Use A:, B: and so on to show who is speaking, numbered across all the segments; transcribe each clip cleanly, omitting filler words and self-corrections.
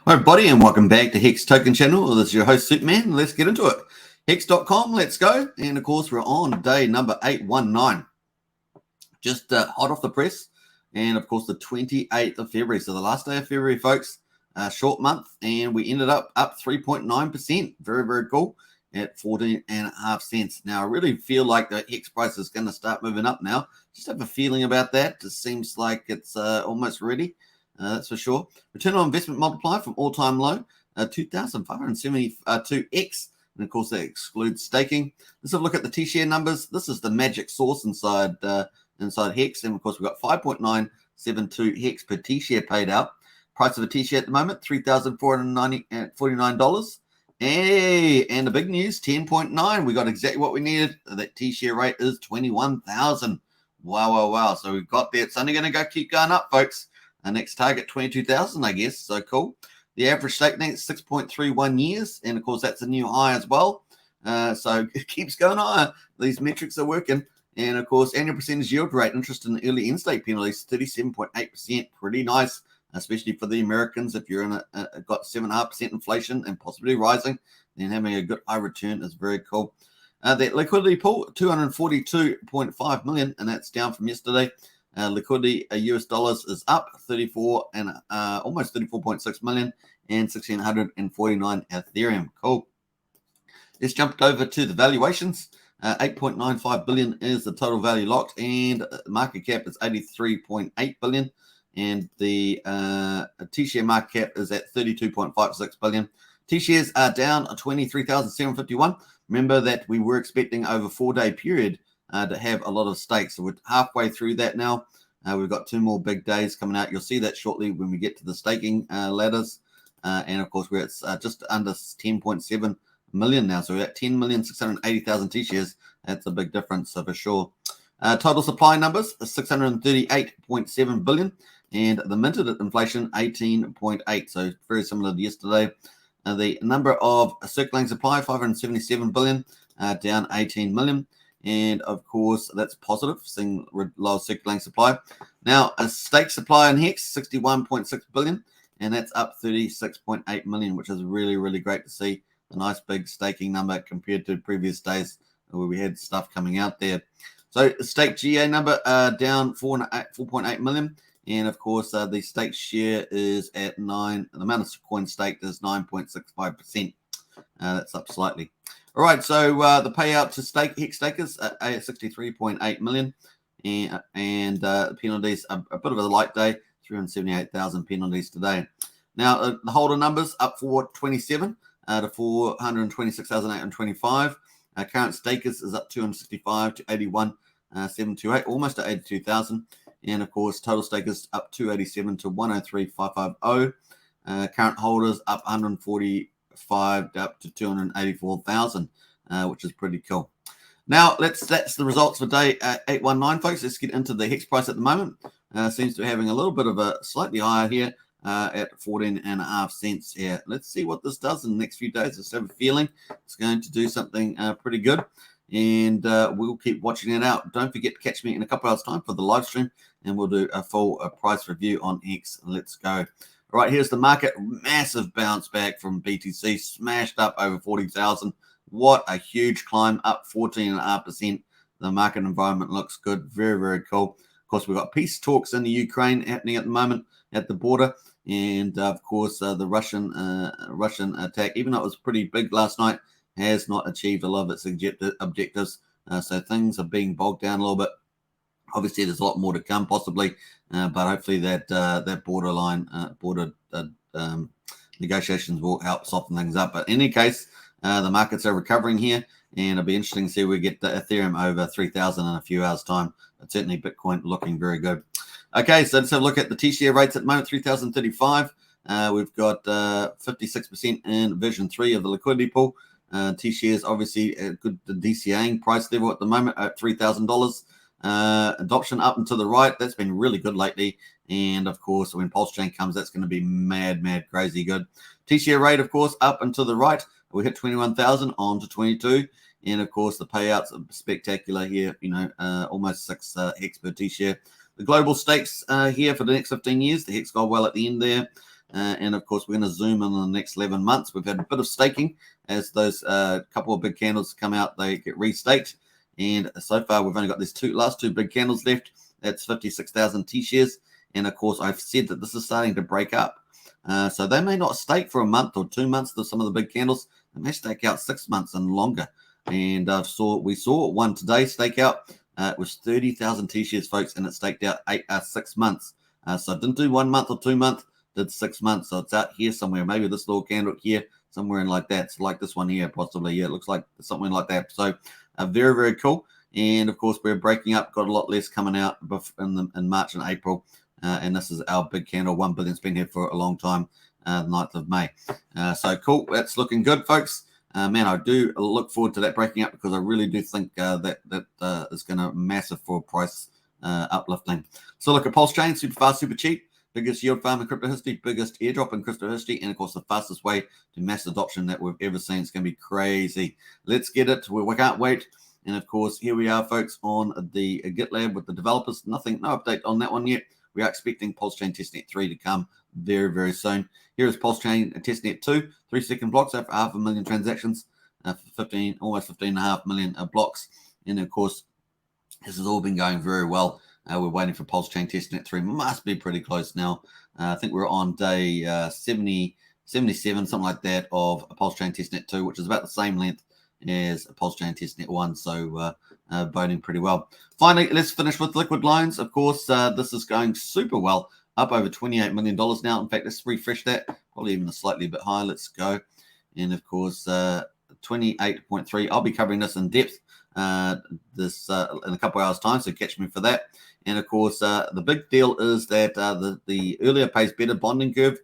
A: Hi everybody and welcome back to Hex Token Channel. This is your host Superman. Let's get into it. Hex.com, let's go. And of course we're on day number 819. Just hot off the press. And of course the 28th of February. So the last day of February, folks. Short month. And we ended up 3.9%. Very, very cool. At 14.5 cents. Now I really feel like the Hex price is going to start moving up now. Just have a feeling about that. It seems like it's almost ready. That's for sure. Return on investment multiplier from all-time low, 2,572x. And, of course, that excludes staking. Let's have a look at the TShare numbers. This is the magic source inside Hex. And, of course, we've got 5.972 Hex per TShare paid out. Price of a TShare at the moment, $3,449. Hey, and the big news, 10.9. We got exactly what we needed. That TShare rate is 21,000. Wow. So we've got there. It's only going to keep going up, folks. Our next target, 22,000, I guess. So cool. The average stake length, 6.31 years. And, of course, that's a new high as well. So it keeps going higher. These metrics are working. And, of course, annual percentage yield rate, interest in early in-stake penalties, 37.8%. Pretty nice, especially for the Americans. If you're in got 7.5% inflation and possibly rising, then having a good high return is very cool. The liquidity pool, 242.5 million, and that's down from yesterday. Liquidity US dollars is up 34 and almost 34.6 million and 1,649 Ethereum. Cool. Let's jump over to the valuations. 8.95 billion is the total value locked, and market cap is 83.8 billion, and the TShare market cap is at 32.56 billion. TShares are down 23,751. Remember that we were expecting over 4-day period to have a lot of stakes. So we're halfway through that now. We've got 2 more big days coming out. You'll see that shortly when we get to the staking ladders. And of course, we're at just under 10.7 million now. So we're at 10,680,000 TShares. That's a big difference for sure. Total supply numbers are 638.7 billion. And the minted inflation, 18.8. So very similar to yesterday. The number of circulating supply, 577 billion, down 18 million. And, of course, that's positive, seeing low circulating supply. Now, a stake supply in Hex, 61.6 billion, and that's up 36.8 million, which is really, really great to see. A nice big staking number compared to previous days where we had stuff coming out there. So, the stake GA number down 4.8 million. And, of course, the stake share is at 9. The amount of coin staked is 9.65%. That's up slightly. All right, so the payout to Hex stakers at 63.8 million, and penalties a bit of a light day, 378,000 penalties today. Now the holder numbers up 427 to 426,825. Current stakers is up 265 to 81,728, almost to 82,000, and of course total stakers up 287 to 103,550. Current holders up 145 up to 284,000, which is pretty cool. Now that's the results for day 819, folks. Let's get into the Hex price at the moment. Seems to be having a little bit of a slightly higher here at 14.5 cents here. Let's see what this does in the next few days. Just have a feeling it's going to do something pretty good, and we'll keep watching it out. Don't forget to catch me in a couple hours time for the live stream, and we'll do a full price review on Hex. Let's go. All right, here's the market. Massive bounce back from BTC, smashed up over 40,000. What a huge climb, up 14.5%. The market environment looks good. Very, very cool. Of course, we've got peace talks in the Ukraine happening at the moment at the border. And, of course, the Russian attack, even though it was pretty big last night, has not achieved a lot of its objectives. So things are being bogged down a little bit. Obviously, there's a lot more to come, possibly, but hopefully that border negotiations will help soften things up. But in any case, the markets are recovering here, and it'll be interesting to see if we get the Ethereum over 3,000 in a few hours' time. But certainly, Bitcoin looking very good. Okay, so let's have a look at the TShare rates at the moment, 3,035. We've got 56% in version 3 of the liquidity pool. TShares obviously a good DCAing price level at the moment at $3,000. Adoption up and to the right, that's been really good lately, and of course when Pulsechain comes, that's going to be mad crazy good. TShare rate, of course, up and to the right, we hit 21,000 on to 22, and of course the payouts are spectacular here, almost 6 Hex per TShare. The global stakes here for the next 15 years, the Hex Gold well at the end there, And of course, we're going to zoom in the next 11 months. We've had a bit of staking as those couple of big candles come out, they get restaked. And so far, we've only got these last two big candles left. That's 56,000 T-shares. And of course, I've said that this is starting to break up. So they may not stake for a month or 2 months to some of the big candles. They may stake out 6 months and longer. And we saw one today stake out. It was 30,000 T-shares, folks, and it staked out 6 months. So it didn't do 1 month or 2 months. Did 6 months, so it's out here somewhere. Maybe this little candle here, somewhere in like that. It's like this one here, possibly. Yeah, it looks like something like that. So very, very cool. And of course, we're breaking up. Got a lot less coming out in March and April. And this is our big candle. 1 billion's been here for a long time, 9th of May. So cool. That's looking good, folks. Man, I do look forward to that breaking up because I really do think that is going to massive for price uplifting. So look at Pulsechain, super fast, super cheap. Biggest yield farm in crypto history, biggest airdrop in crypto history, and of course the fastest way to mass adoption that we've ever seen. It's going to be crazy. Let's get it. We can't wait. And of course, here we are, folks, on the GitLab with the developers. No update on that one yet. We are expecting Pulsechain Testnet 3 to come very, very soon. Here is Pulsechain Testnet 2, 3-second blocks over 500,000 transactions, almost 15.5 million blocks. And of course, this has all been going very well. We're waiting for Pulsechain Testnet 3. Must be pretty close now. I think we're on day 70, 77, something like that, of Pulsechain Testnet 2, which is about the same length as Pulsechain Testnet 1. So voting pretty well. Finally, let's finish with liquid loans. Of course, this is going super well. Up over $28 million now. In fact, let's refresh that. Probably even a slightly bit higher. Let's go. And of course, 28.3. I'll be covering this in depth in a couple of hours time, so catch me for that. And of course, the big deal is that the earlier pays better bonding curve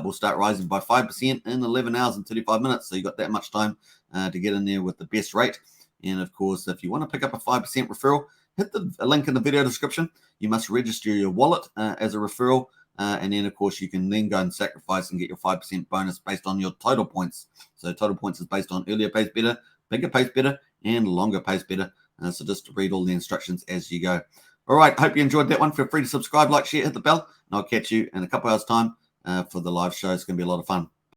A: will start rising by 5% in 11 hours and 35 minutes. So you got that much time to get in there with the best rate. And of course, if you want to pick up a 5% referral, hit the link in the video description. You must register your wallet as a referral. And then, of course, you can then go and sacrifice and get your 5% bonus based on your total points. So total points is based on earlier pays better, bigger pays better, and longer pays better. So just read all the instructions as you go. All right, hope you enjoyed that one. Feel free to subscribe, like, share, hit the bell, and I'll catch you in a couple hours' time for the live show. It's going to be a lot of fun.